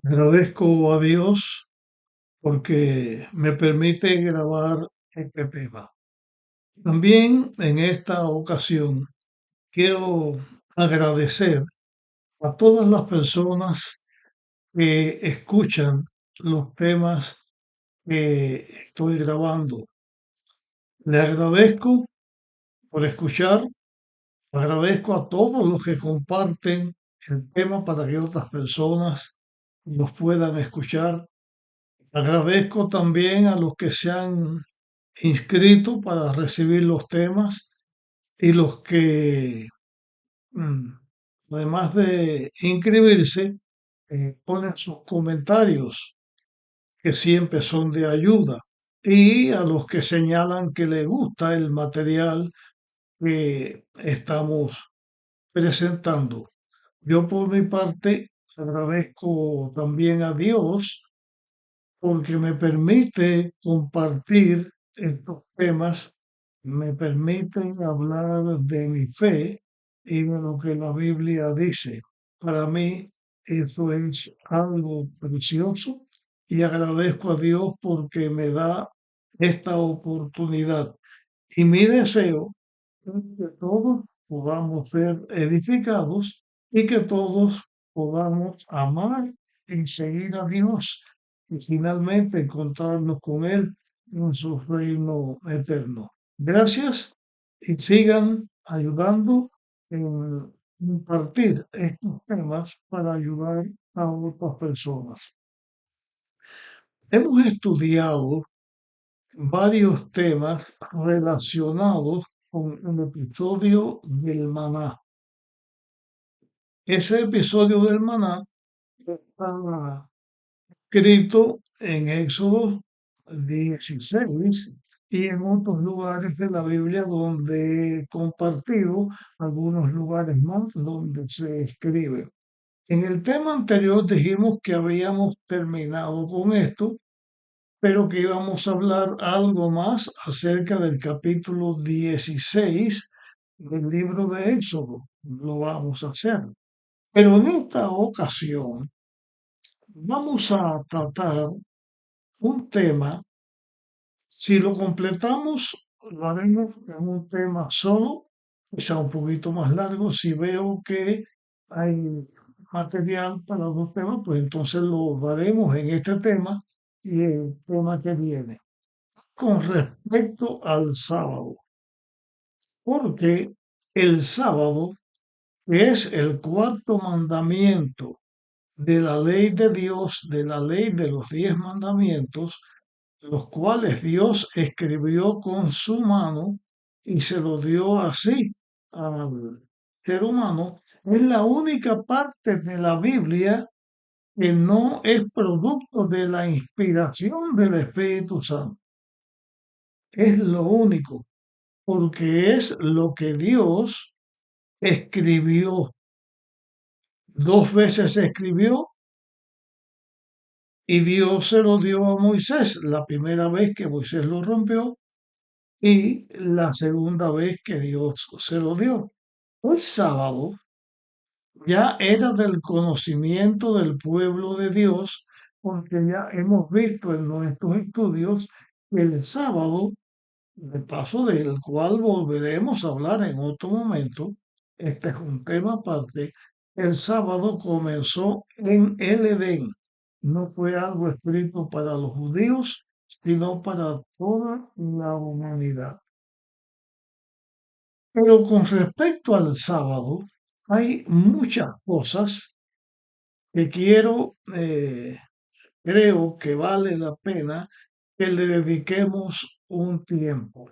Agradezco a Dios porque me permite grabar este tema. También en esta ocasión quiero agradecer a todas las personas que escuchan los temas que estoy grabando. Le agradezco por escuchar, agradezco a todos los que comparten el tema para que otras personas los puedan escuchar. Agradezco también a los que se han inscrito para recibir los temas y los que, mm, además de inscribirse, ponen sus comentarios, que siempre son de ayuda, y a los que señalan que les gusta el material que estamos presentando. Yo por mi parte agradezco también a Dios porque me permite compartir estos temas, me permiten hablar de mi fe y de lo que la Biblia dice. Para mí eso es algo precioso y agradezco a Dios porque me da esta oportunidad. Y mi deseo es que todos podamos ser edificados y que todos podamos amar y seguir a Dios y finalmente encontrarnos con Él en su reino eterno. Gracias y sigan ayudando en compartir estos temas para ayudar a otras personas. Hemos estudiado varios temas relacionados con el episodio del maná. Ese episodio del maná está escrito en Éxodo 16 y en otros lugares de la Biblia donde he compartido algunos lugares más donde se escribe. En el tema anterior dijimos que habíamos terminado con esto, pero que íbamos a hablar algo más acerca del capítulo 16 del libro de Éxodo. Lo vamos a hacer. Pero en esta ocasión vamos a tratar un tema. Si lo completamos, lo haremos en un tema solo, quizá un poquito más largo. Si veo que hay material para dos temas, pues entonces lo haremos en este tema y el tema que viene. Con respecto al sábado, porque el sábado es el cuarto mandamiento de la ley de Dios, de la ley de los 10 mandamientos, los cuales Dios escribió con su mano y se lo dio así al ser humano, es la única parte de la Biblia que no es producto de la inspiración del Espíritu Santo. Es lo único, porque es lo que Dios escribió. Dos veces escribió y Dios se lo dio a Moisés. La primera vez que Moisés lo rompió y la segunda vez que Dios se lo dio. El sábado ya era del conocimiento del pueblo de Dios, porque ya hemos visto en nuestros estudios que el sábado, de paso del cual volveremos a hablar en otro momento, este es un tema aparte, el sábado comenzó en el Edén. No fue algo escrito para los judíos, sino para toda la humanidad. Pero con respecto al sábado, hay muchas cosas que creo que vale la pena que le dediquemos un tiempo.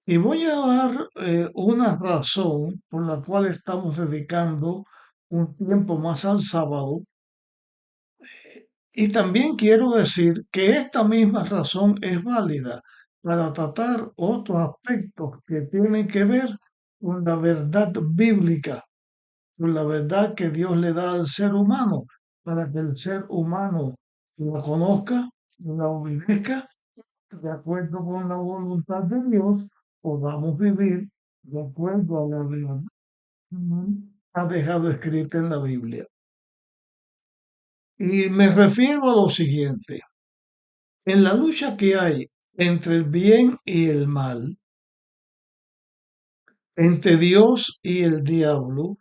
Y voy a dar una razón por la cual estamos dedicando un tiempo más al sábado. Y también quiero decir que esta misma razón es válida para tratar otros aspectos que tienen que ver con la verdad bíblica, con la verdad que Dios le da al ser humano, para que el ser humano la conozca, la obedezca, de acuerdo con la voluntad de Dios, podamos vivir de acuerdo a la verdad que ha dejado escrita en la Biblia. Y me refiero a lo siguiente. En la lucha que hay entre el bien y el mal, entre Dios y el diablo,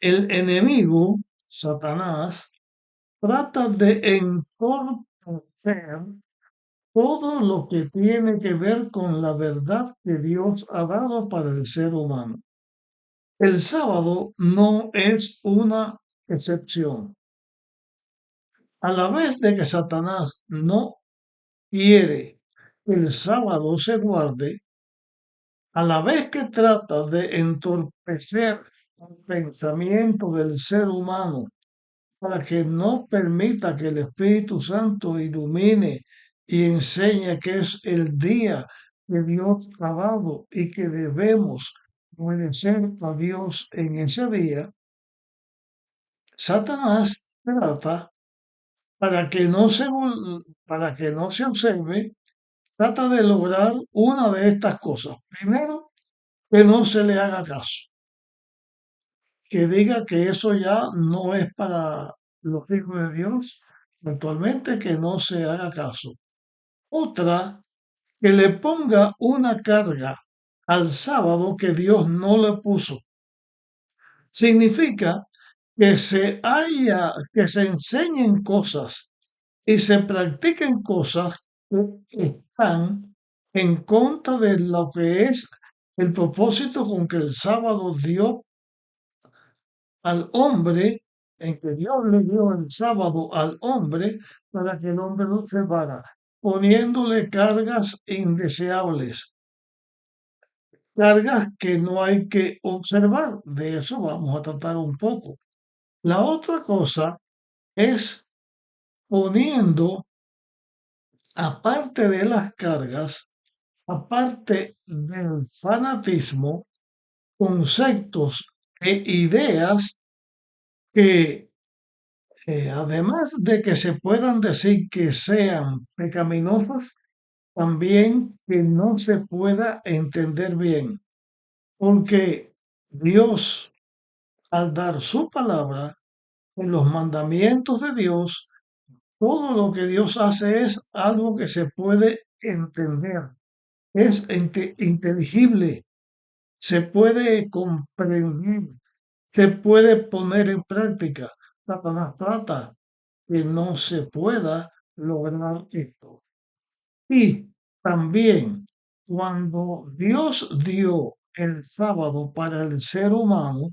el enemigo, Satanás, trata de entorpecer todo lo que tiene que ver con la verdad que Dios ha dado para el ser humano. El sábado no es una excepción. A la vez de que Satanás no quiere que el sábado se guarde, a la vez que trata de entorpecer el pensamiento del ser humano para que no permita que el Espíritu Santo ilumine y enseñe que es el día que Dios ha dado y que debemos obedecer a Dios en ese día, Satanás trata para que no se observe, trata de lograr una de estas cosas. Primero, que no se le haga caso, que diga que eso ya no es para los hijos de Dios, actualmente que no se haga caso. Otra, que le ponga una carga al sábado que Dios no le puso. Significa que se enseñen cosas y se practiquen cosas que están en contra de lo que es el propósito con que el sábado dio al hombre, en que Dios le dio el sábado al hombre para que el hombre lo observara, poniéndole cargas indeseables, cargas que no hay que observar. De eso vamos a tratar un poco. La otra cosa es poniendo, aparte de las cargas, aparte del fanatismo, conceptos e ideas que además de que se puedan decir que sean pecaminosos, también que no se pueda entender bien, porque Dios, al dar su palabra en los mandamientos de Dios, todo lo que Dios hace es algo que se puede entender, es inteligible, se puede comprender, se puede poner en práctica. Satanás trata que no se pueda lograr esto. Y también cuando Dios dio el sábado para el ser humano,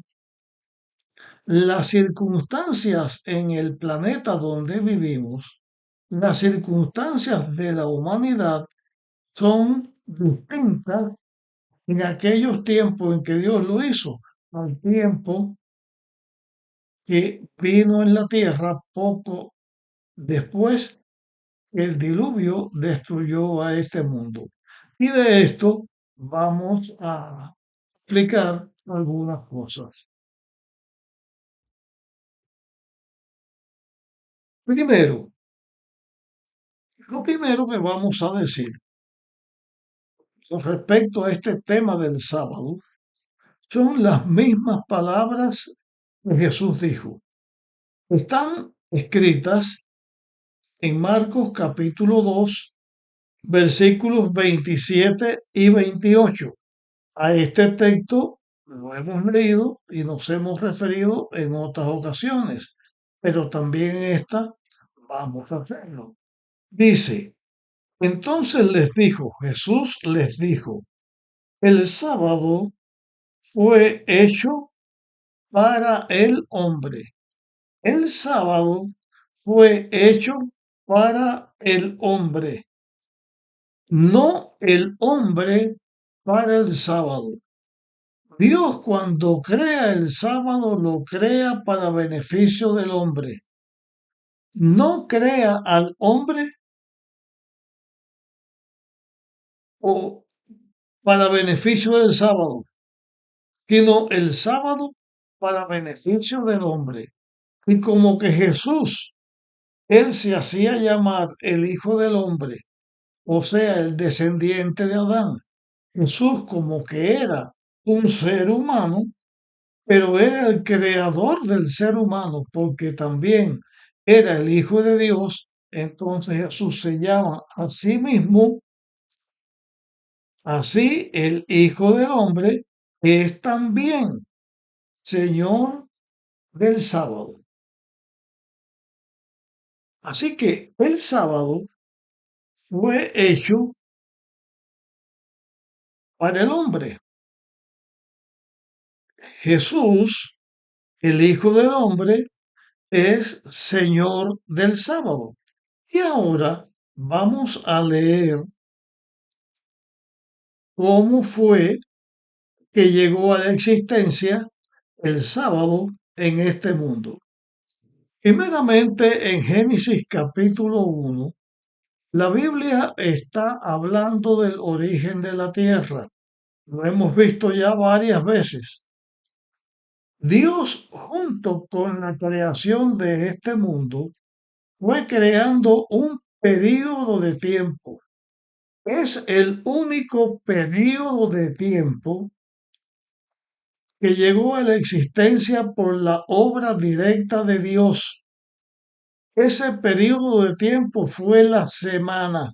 las circunstancias en el planeta donde vivimos, las circunstancias de la humanidad son distintas en aquellos tiempos en que Dios lo hizo, al tiempo que vino en la tierra poco después que el diluvio destruyó a este mundo. Y de esto vamos a explicar algunas cosas. Primero, lo primero que vamos a decir con respecto a este tema del sábado son las mismas palabras que Jesús dijo. Están escritas en Marcos capítulo 2, versículos 27 y 28. A este texto lo hemos leído y nos hemos referido en otras ocasiones, pero también en esta vamos a hacerlo. Dice, entonces Jesús les dijo, el sábado fue hecho para el hombre. El sábado fue hecho para el hombre, no el hombre para el sábado. Dios cuando crea el sábado lo crea para beneficio del hombre. No crea al hombre o para beneficio del sábado, sino el sábado para beneficio del hombre. Y como que Jesús, él se hacía llamar el Hijo del Hombre, o sea, el descendiente de Adán. Jesús como que era un ser humano, pero era el creador del ser humano, porque también era el Hijo de Dios. Entonces Jesús se llama a sí mismo, así el Hijo del Hombre es también Señor del sábado. Así que el sábado fue hecho para el hombre. Jesús, el Hijo del Hombre, es Señor del sábado. Y ahora vamos a leer cómo fue que llegó a la existencia el sábado en este mundo. Primeramente, en Génesis capítulo 1, la Biblia está hablando del origen de la tierra. Lo hemos visto ya varias veces. Dios, junto con la creación de este mundo, fue creando un periodo de tiempo. Es el único periodo de tiempo que llegó a la existencia por la obra directa de Dios. Ese periodo de tiempo fue la semana.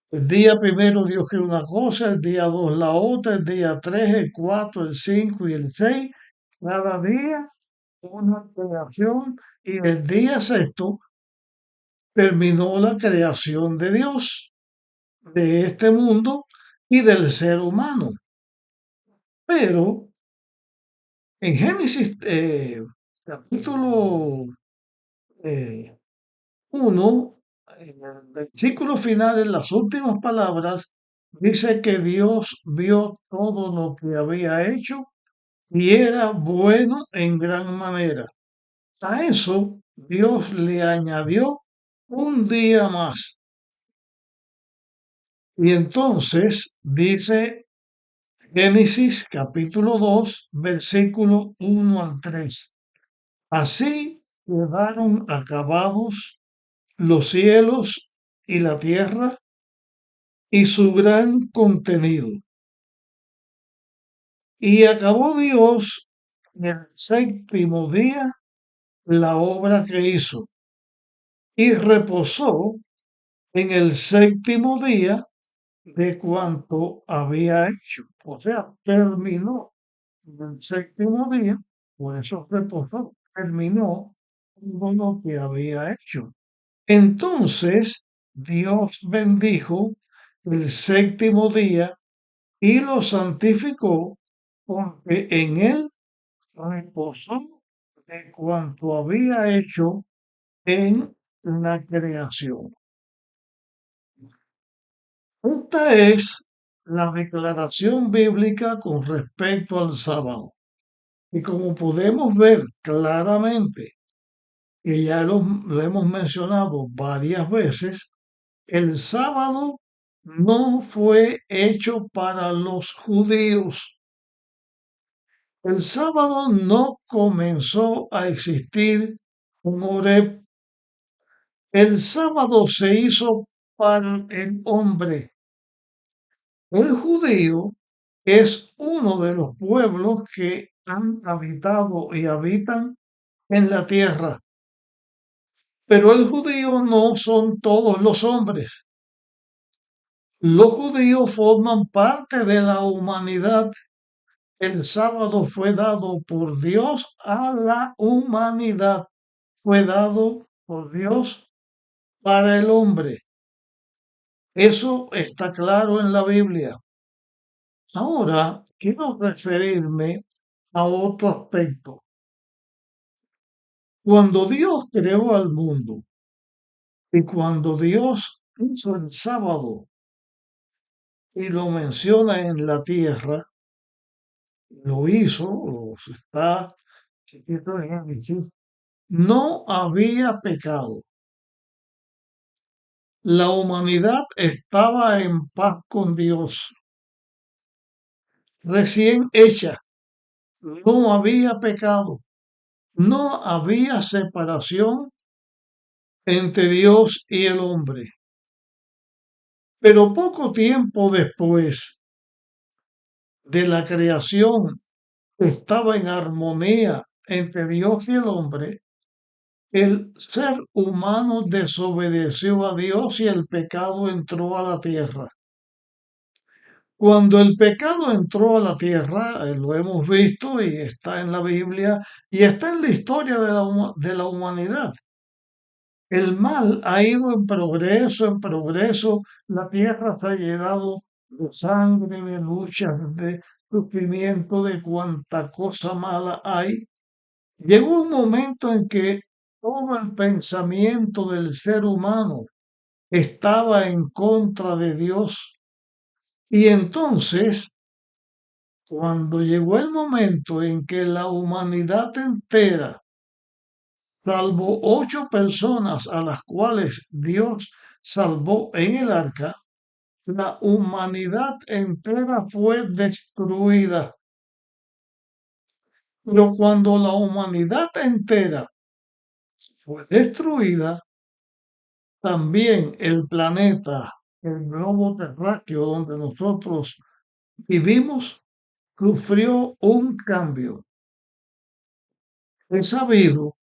El día primero Dios creó una cosa, el día dos la otra, el día tres, el cuatro, el cinco y el seis. Cada día una creación y el día sexto terminó la creación de Dios, de este mundo y del ser humano. Pero en Génesis capítulo 1, en el versículo final, en las últimas palabras, dice que Dios vio todo lo que había hecho y era bueno en gran manera. A eso Dios le añadió un día más. Y entonces dice Génesis capítulo 2, versículo 1 al 3. Así quedaron acabados los cielos y la tierra y su gran contenido. Y acabó Dios en el séptimo día la obra que hizo y reposó en el séptimo día de cuanto había hecho. O sea, terminó en el séptimo día, por eso reposó, terminó todo lo que había hecho. Entonces Dios bendijo el séptimo día y lo santificó porque en él reposó de cuanto había hecho en la creación. Esta es la declaración bíblica con respecto al sábado. Y como podemos ver claramente, que ya lo hemos mencionado varias veces, el sábado no fue hecho para los judíos. El sábado no comenzó a existir en Horeb. El sábado se hizo para el hombre. El judío es uno de los pueblos que han habitado y habitan en la tierra. Pero el judío no son todos los hombres. Los judíos forman parte de la humanidad. El sábado fue dado por Dios a la humanidad. Fue dado por Dios para el hombre. Eso está claro en la Biblia. Ahora quiero referirme a otro aspecto. Cuando Dios creó al mundo y cuando Dios hizo el sábado y lo menciona en la tierra, lo hizo, está escrito en Génesis, no había pecado. La humanidad estaba en paz con Dios, recién hecha, no había pecado, no había separación entre Dios y el hombre. Pero poco tiempo después de la creación estaba en armonía entre Dios y el hombre, el ser humano desobedeció a Dios y el pecado entró a la tierra. Cuando el pecado entró a la tierra, lo hemos visto y está en la Biblia y está en la historia de de la humanidad. El mal ha ido en progreso. La tierra se ha llenado de sangre, de luchas, de sufrimiento, de cuanta cosa mala hay. Llegó un momento en que todo el pensamiento del ser humano estaba en contra de Dios. Y entonces, cuando llegó el momento en que la humanidad entera, salvo 8 personas a las cuales Dios salvó en el arca, la humanidad entera fue destruida. Pero cuando la humanidad entera fue destruida, también el planeta, el globo terráqueo donde nosotros vivimos, sufrió un cambio. He sabido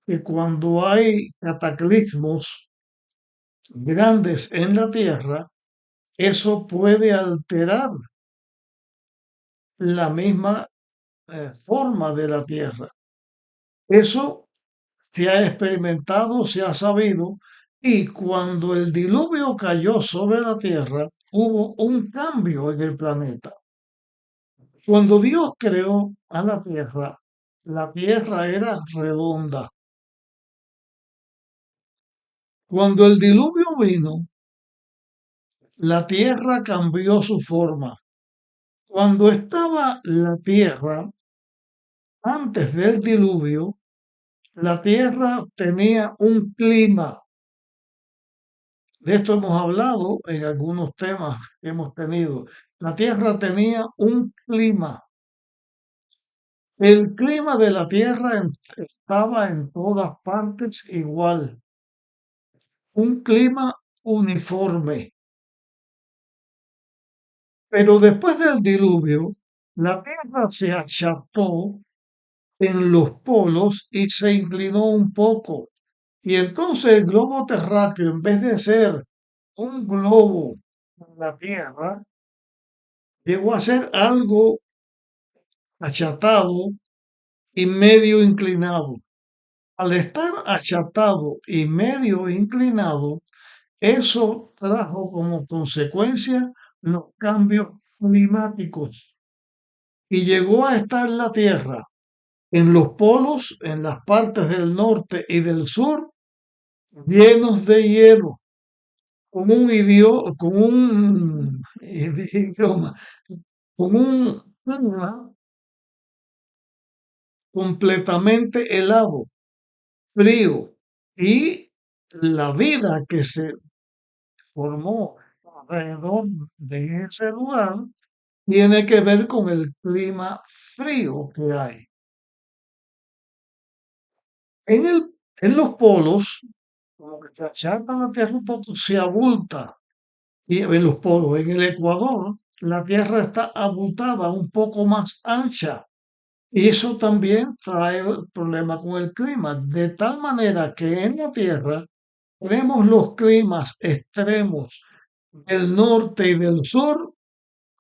que cuando hay cataclismos grandes en la Tierra, eso puede alterar la misma forma de la Tierra. Eso se ha experimentado, se ha sabido, y cuando el diluvio cayó sobre la Tierra, hubo un cambio en el planeta. Cuando Dios creó a la Tierra era redonda. Cuando el diluvio vino, la Tierra cambió su forma. Cuando estaba la Tierra, antes del diluvio, la Tierra tenía un clima. De esto hemos hablado en algunos temas que hemos tenido. La Tierra tenía un clima. El clima de la Tierra estaba en todas partes igual. Un clima uniforme. Pero después del diluvio, la Tierra se acható en los polos y se inclinó un poco. Y entonces el globo terráqueo, en vez de ser un globo en la Tierra, llegó a ser algo achatado y medio inclinado. Al estar achatado y medio inclinado, eso trajo como consecuencia los cambios climáticos y llegó a estar la Tierra en los polos, en las partes del norte y del sur, llenos de hielo, con un idioma, con un clima completamente helado, frío, y la vida que se formó alrededor de ese lugar tiene que ver con el clima frío que hay. En en los polos, como que se achata la Tierra un poco, se abulta. Y en los polos, en el Ecuador, la Tierra está abultada, un poco más ancha. Y eso también trae problemas con el clima, de tal manera que en la Tierra tenemos los climas extremos del norte y del sur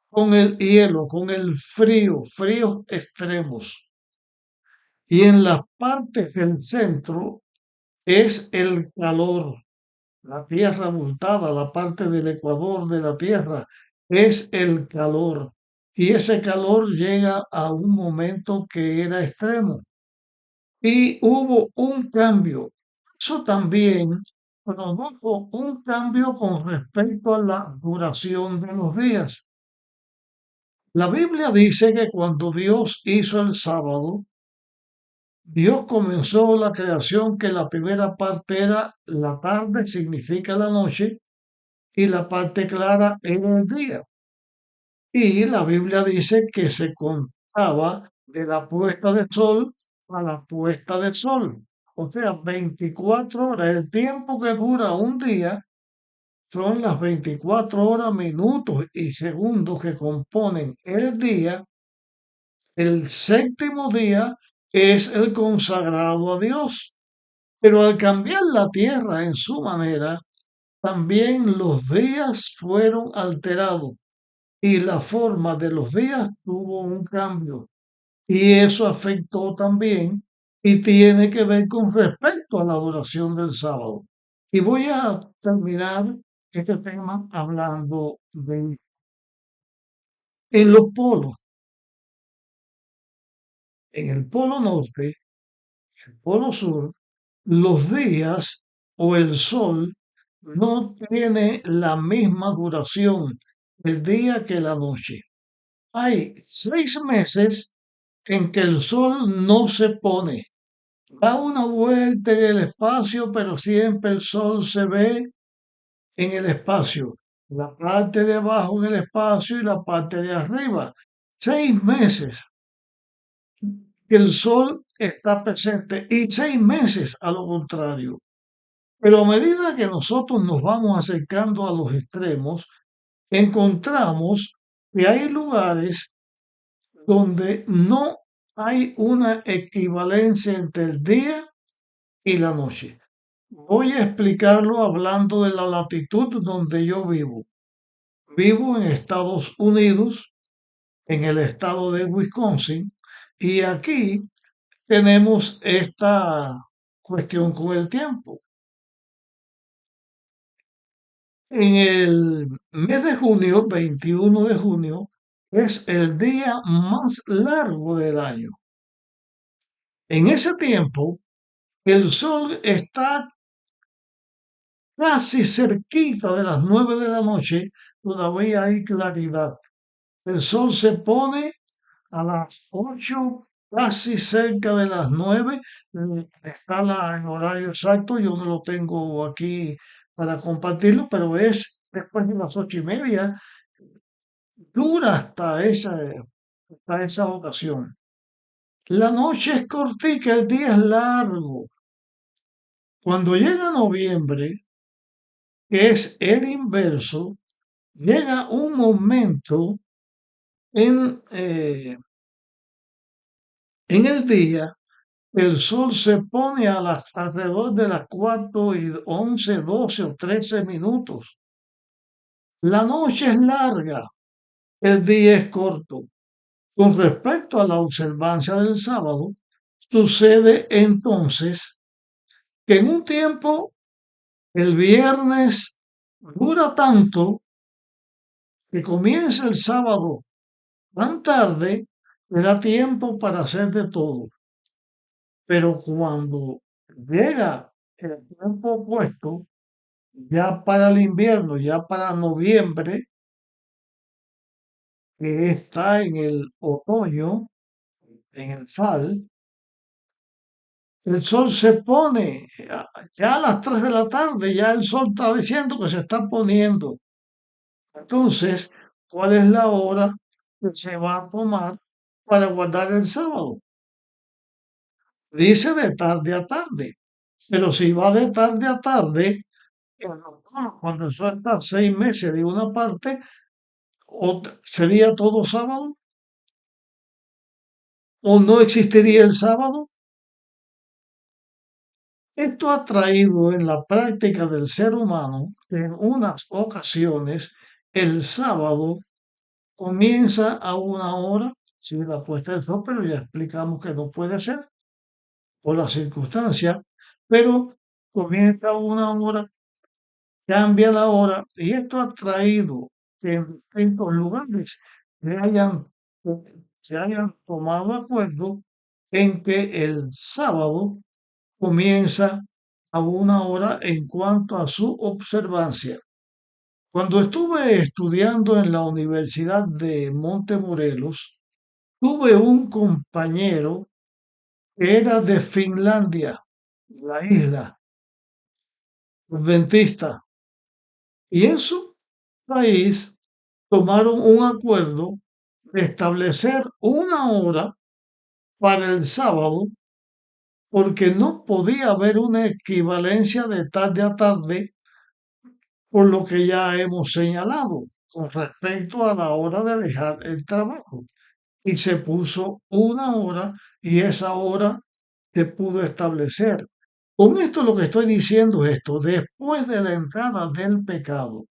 con el hielo, con el frío, fríos extremos. Y en las partes del centro es el calor. La tierra abultada, la parte del ecuador de la tierra, es el calor. Y ese calor llega a un momento que era extremo. Y hubo un cambio. Eso también produjo un cambio con respecto a la duración de los días. La Biblia dice que cuando Dios hizo el sábado, Dios comenzó la creación que la primera parte era la tarde, significa la noche, y la parte clara era el día. Y la Biblia dice que se contaba de la puesta del sol a la puesta del sol. O sea, 24 horas. El tiempo que dura un día son las 24 horas, minutos y segundos que componen el día El séptimo día es el consagrado a Dios. Pero al cambiar la tierra en su manera, también los días fueron alterados y la forma de los días tuvo un cambio. Y eso afectó también y tiene que ver con respecto a la adoración del sábado. Y voy a terminar este tema hablando de en los polos. En el polo norte, el polo sur, los días o el sol no tiene la misma duración el día que la noche. Hay 6 meses en que el sol no se pone. Da una vuelta en el espacio, pero siempre el sol se ve en el espacio. La parte de abajo en el espacio y la parte de arriba. 6 meses que el sol está presente y 6 meses a lo contrario. Pero a medida que nosotros nos vamos acercando a los extremos, encontramos que hay lugares donde no hay una equivalencia entre el día y la noche. Voy a explicarlo hablando de la latitud donde yo vivo. Vivo en Estados Unidos, en el estado de Wisconsin, y aquí tenemos esta cuestión con el tiempo. En el mes de junio, 21 de junio, es el día más largo del año. En ese tiempo, el sol está casi cerquita de las 9 de la noche, todavía hay claridad. El sol se pone a las 8, casi cerca de las 9. Está el horario exacto, yo no lo tengo aquí para compartirlo, pero es después de las 8:30. Dura hasta esa ocasión. La noche es cortica, el día es largo. Cuando llega noviembre, que es el inverso, llega un momento en el día, el sol se pone alrededor de las 4:11, 12 o 13 minutos. La noche es larga, el día es corto. Con respecto a la observancia del sábado, sucede entonces que en un tiempo el viernes dura tanto que comienza el sábado tan tarde que da tiempo para hacer de todo. Pero cuando llega el tiempo opuesto, ya para el invierno, ya para noviembre, que está en el otoño, en el fall, el sol se pone ya a las 3 de la tarde, ya el sol está diciendo que se está poniendo. Entonces, ¿cuál es la hora que se va a tomar para guardar el sábado? Dice de tarde a tarde, pero si va de tarde a tarde, cuando el sol está 6 meses de una parte, sería todo sábado, o no existiría el sábado. Esto ha traído en la práctica del ser humano que en unas ocasiones el sábado comienza a una hora, sí, la puesta del sol, pero ya explicamos que no puede ser por las circunstancias, pero comienza a una hora, cambia la hora, y esto ha traído que en distintos lugares se hayan, se hayan tomado acuerdo en que el sábado comienza a una hora en cuanto a su observancia. Cuando estuve estudiando en la Universidad de Montemorelos, tuve un compañero que era de Finlandia, la isla adventista, y en su país tomaron un acuerdo de establecer una hora para el sábado porque no podía haber una equivalencia de tarde a tarde por lo que ya hemos señalado con respecto a la hora de dejar el trabajo. y se puso una hora y esa hora se pudo establecer. Con esto lo que estoy diciendo es esto, después de la entrada del pecado,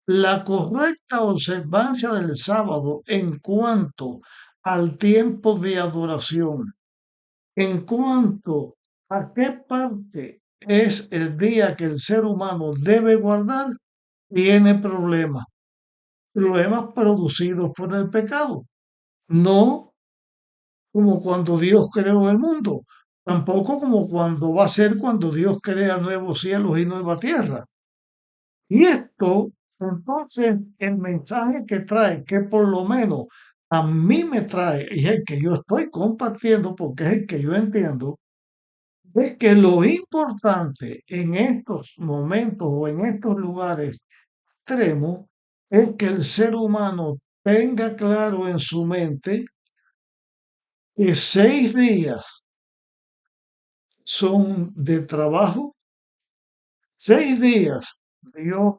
la correcta observancia del sábado en cuanto al tiempo de adoración, en cuanto a qué parte es el día que el ser humano debe guardar, tiene problemas, problemas producidos por el pecado, no como cuando Dios creó el mundo, tampoco como cuando va a ser cuando Dios crea nuevos cielos y nueva tierra. Y esto, entonces, el mensaje que trae, que por lo menos a mí me trae, y es el que yo estoy compartiendo porque es el que yo entiendo, es que lo importante en estos momentos o en estos lugares extremos es que el ser humano tenga claro en su mente que 6 días son de trabajo, 6 días Dios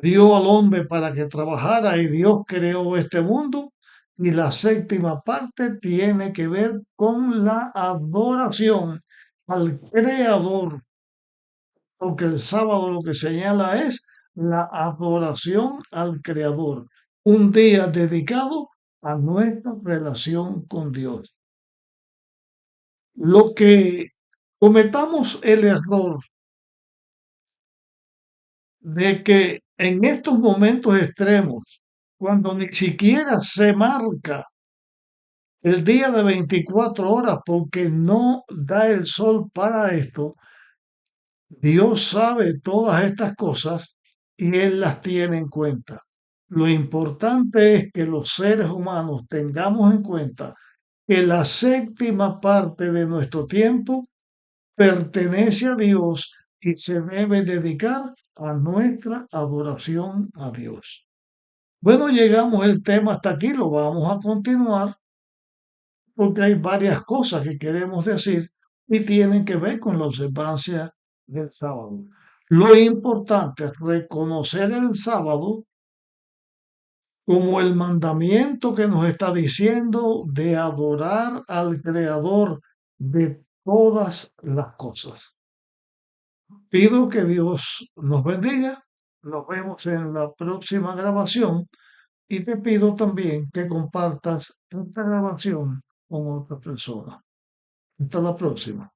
dio al hombre para que trabajara y Dios creó este mundo. Y la séptima parte tiene que ver con la adoración al Creador, porque el sábado lo que señala es la adoración al Creador, un día dedicado a nuestra relación con Dios. Lo que cometamos el error de que en estos momentos extremos, cuando ni siquiera se marca el día de 24 horas porque no da el sol para esto, Dios sabe todas estas cosas y Él las tiene en cuenta. Lo importante es que los seres humanos tengamos en cuenta que la séptima parte de nuestro tiempo pertenece a Dios y se debe dedicar a nuestra adoración a Dios. Bueno, llegamos el tema hasta aquí, lo vamos a continuar porque hay varias cosas que queremos decir y tienen que ver con la observancia del sábado. Lo importante es reconocer el sábado como el mandamiento que nos está diciendo de adorar al Creador de todas las cosas. Pido que Dios nos bendiga. Nos vemos en la próxima grabación y te pido también que compartas esta grabación con otra persona. Hasta la próxima.